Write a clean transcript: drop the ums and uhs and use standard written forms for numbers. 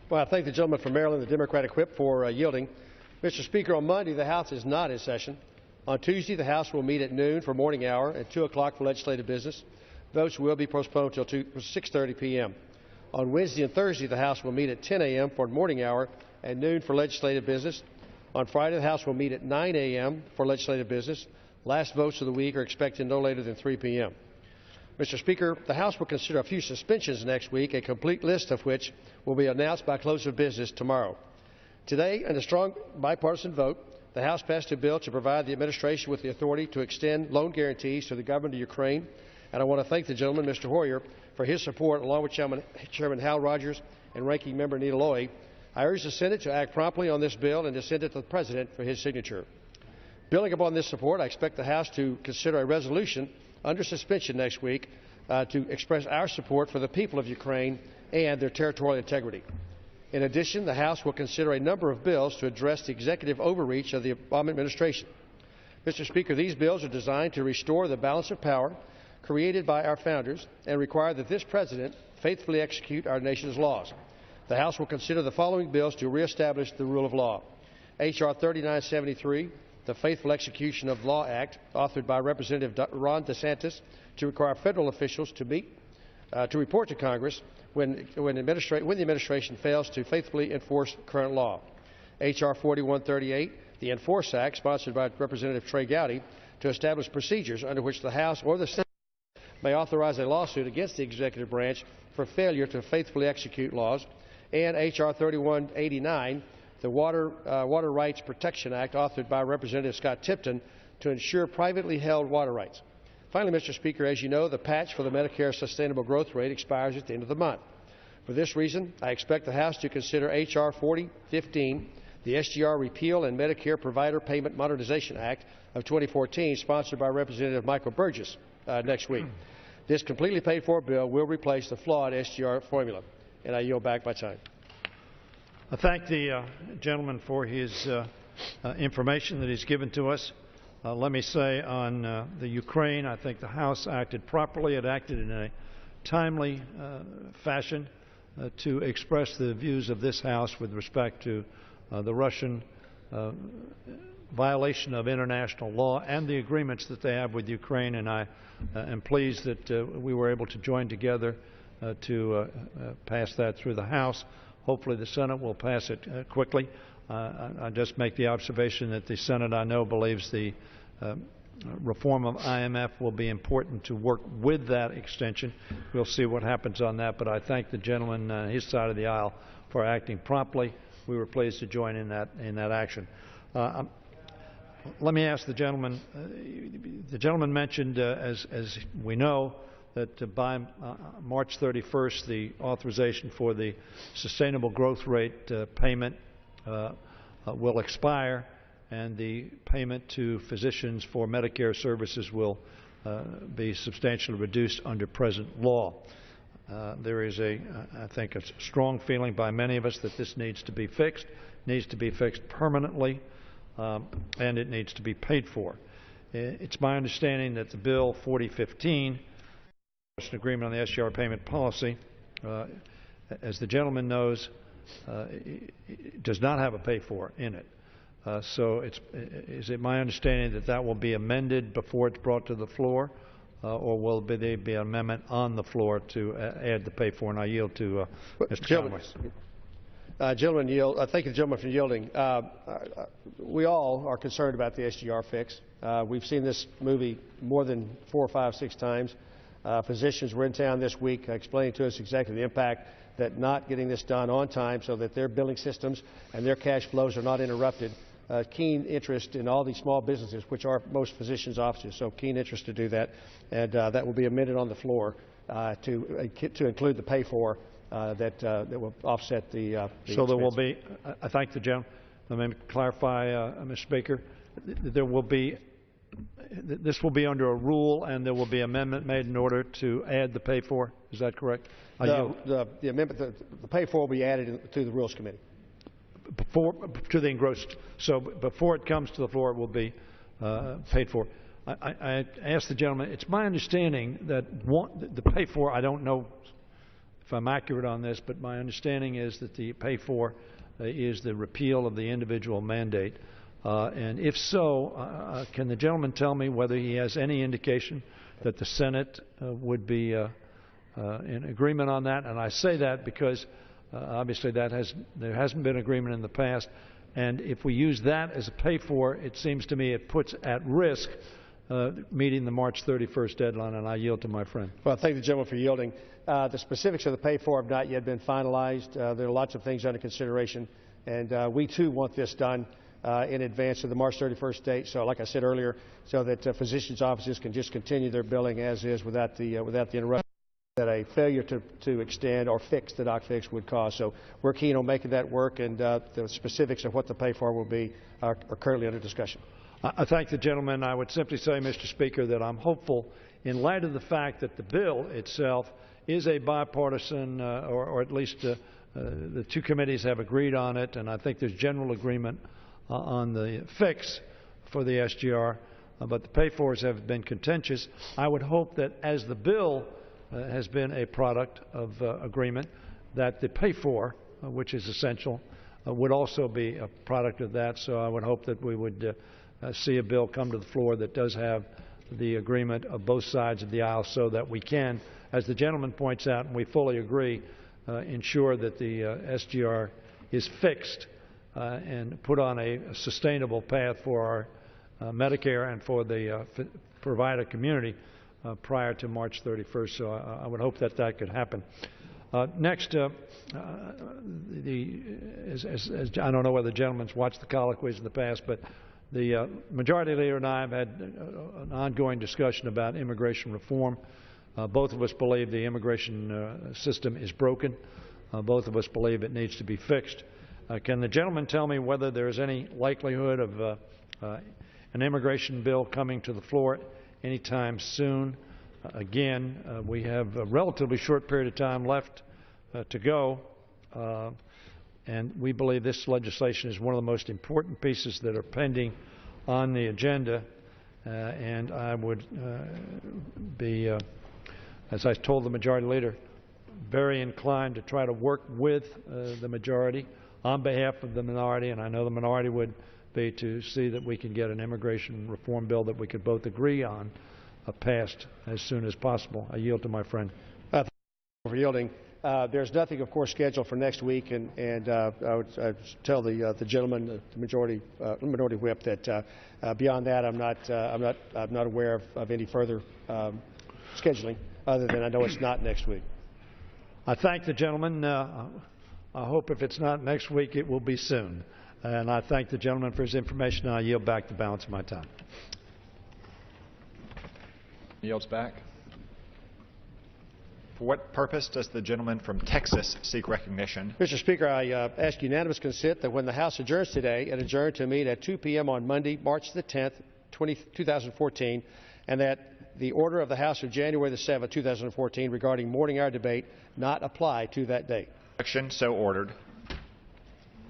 Well, I thank the gentleman from Maryland, the Democratic whip, for yielding. Mr. Speaker, on Monday, the House is not in session. On Tuesday, the House will meet at noon for morning hour and 2 o'clock for legislative business. Votes will be postponed until 6:30 p.m. On Wednesday and Thursday, the House will meet at 10 a.m. for morning hour and noon for legislative business. On Friday, the House will meet at 9 a.m. for legislative business. Last votes of the week are expected no later than 3 p.m. Mr. Speaker, the House will consider a few suspensions next week, a complete list of which will be announced by close of business tomorrow. Today, in a strong bipartisan vote, the House passed a bill to provide the administration with the authority to extend loan guarantees to the government of Ukraine, and I want to thank the gentleman, Mr. Hoyer, for his support, along with Chairman Hal Rogers and Ranking Member Nita Lowey. I urge the Senate to act promptly on this bill and to send it to the President for his signature. Building upon this support, I expect the House to consider a resolution under suspension next week to express our support for the people of Ukraine and their territorial integrity. In addition, the House will consider a number of bills to address the executive overreach of the Obama administration. Mr. Speaker, these bills are designed to restore the balance of power created by our founders and require that this President faithfully execute our nation's laws. The House will consider the following bills to reestablish the rule of law: H.R. 3973, the Faithful Execution of Law Act, authored by Representative Ron DeSantis, to require federal officials to report to Congress when the administration fails to faithfully enforce current law. H.R. 4138, the Enforce Act, sponsored by Representative Trey Gowdy, to establish procedures under which the House or the Senate may authorize a lawsuit against the executive branch for failure to faithfully execute laws. And H.R. 3189, the Water Rights Protection Act, authored by Representative Scott Tipton, to ensure privately held water rights. Finally, Mr. Speaker, as you know, the patch for the Medicare Sustainable Growth Rate expires at the end of the month. For this reason, I expect the House to consider H.R. 4015, the SGR Repeal and Medicare Provider Payment Modernization Act of 2014, sponsored by Representative Michael Burgess, next week. This completely paid-for bill will replace the flawed SGR formula. And I yield back my time. I thank the gentleman for his information that he's given to us. Let me say on the Ukraine, I think the House acted properly. It acted in a timely fashion to express the views of this House with respect to the Russian violation of international law and the agreements that they have with Ukraine. And I am pleased that we were able to join together to pass that through the House. Hopefully the Senate will pass it quickly. I just make the observation that the Senate, I know, believes the reform of IMF will be important to work with that extension. We'll see what happens on that, but I thank the gentleman on his side of the aisle for acting promptly. We were pleased to join in that action. Let me ask the gentleman. The gentleman mentioned, as we know, that by March 31st, the authorization for the sustainable growth rate payment will expire, and the payment to physicians for Medicare services will be substantially reduced under present law. There is I think, a strong feeling by many of us that this needs to be fixed permanently, and it needs to be paid for. It's my understanding that the Bill 4015, an agreement on the SGR payment policy, as the gentleman knows, does not have a pay-for in it. So is it my understanding that that will be amended before it's brought to the floor, or will there be an amendment on the floor to add the pay-for? And I yield to Mr. Conaway. Thank you, gentleman, for yielding. We all are concerned about the SGR fix. We've seen this movie more than 4, 5, 6 times. Physicians were in town this week explaining to us exactly the impact that not getting this done on time so that their billing systems and their cash flows are not interrupted. Keen interest in all these small businesses, which are most physicians' offices, so keen interest to do that. And that will be amended on the floor to include the pay-for that will offset the So expense. there will be, I thank the gentleman. Let me clarify, Mr. Speaker, there will be, this will be under a rule, and there will be amendment made in order to add the pay-for. Is that correct? No, the amendment, the pay-for will be added to the Rules Committee. To the engrossed. So before it comes to the floor, it will be paid for. I asked the gentleman, it's my understanding that the pay-for, I don't know if I'm accurate on this, but my understanding is that the pay for is the repeal of the individual mandate. And if so, can the gentleman tell me whether he has any indication that the Senate would be in agreement on that? And I say that because obviously there hasn't been agreement in the past. And if we use that as a pay for, it seems to me it puts at risk meeting the March 31st deadline, and I yield to my friend. Well, thank the gentleman for yielding. The specifics of the pay for have not yet been finalized. There are lots of things under consideration, and we too want this done in advance of the March 31st date. So, like I said earlier, so that physicians' offices can just continue their billing as is without the interruption that a failure to extend or fix the doc fix would cause. So we're keen on making that work, and the specifics of what the pay for will be are currently under discussion. I thank the gentleman. I would simply say, Mr. Speaker, that I'm hopeful in light of the fact that the bill itself is a bipartisan, or at least the two committees have agreed on it, and I think there's general agreement on the fix for the SGR, but the pay-fors have been contentious. I would hope that as the bill has been a product of agreement, that the pay-for, which is essential, would also be a product of that. So I would hope that we would see a bill come to the floor that does have the agreement of both sides of the aisle, so that we can, as the gentleman points out, and we fully agree, ensure that the SGR is fixed and put on a sustainable path for our Medicare and for the provider community prior to March 31st. So I would hope that that could happen. Next, I don't know whether the gentleman's watched the colloquies in the past, but the Majority Leader and I have had an ongoing discussion about immigration reform. Both of us believe the immigration system is broken. Both of us believe it needs to be fixed. Can the gentleman tell me whether there is any likelihood of an immigration bill coming to the floor anytime soon? Again, we have a relatively short period of time left to go, and we believe this legislation is one of the most important pieces that are pending on the agenda, and I would be, as I told the Majority Leader, very inclined to try to work with the majority on behalf of the minority, and I know the minority would be, to see that we can get an immigration reform bill that we could both agree on passed as soon as possible. I yield to my friend. Thank you for yielding. There's nothing, of course, scheduled for next week, and I would tell the gentleman, the minority whip, that beyond that, I'm not aware of any further scheduling, other than I know it's not next week. I thank the gentleman. I hope if it's not next week, it will be soon. And I thank the gentleman for his information, and I yield back the balance of my time. Yields back. For what purpose does the gentleman from Texas seek recognition? Mr. Speaker, I ask unanimous consent that when the House adjourns today, it adjourn to meet at 2 p.m. on Monday, March the 10th, 2014, and that the order of the House of January the 7th, 2014, regarding morning hour debate not apply to that date. Action so ordered.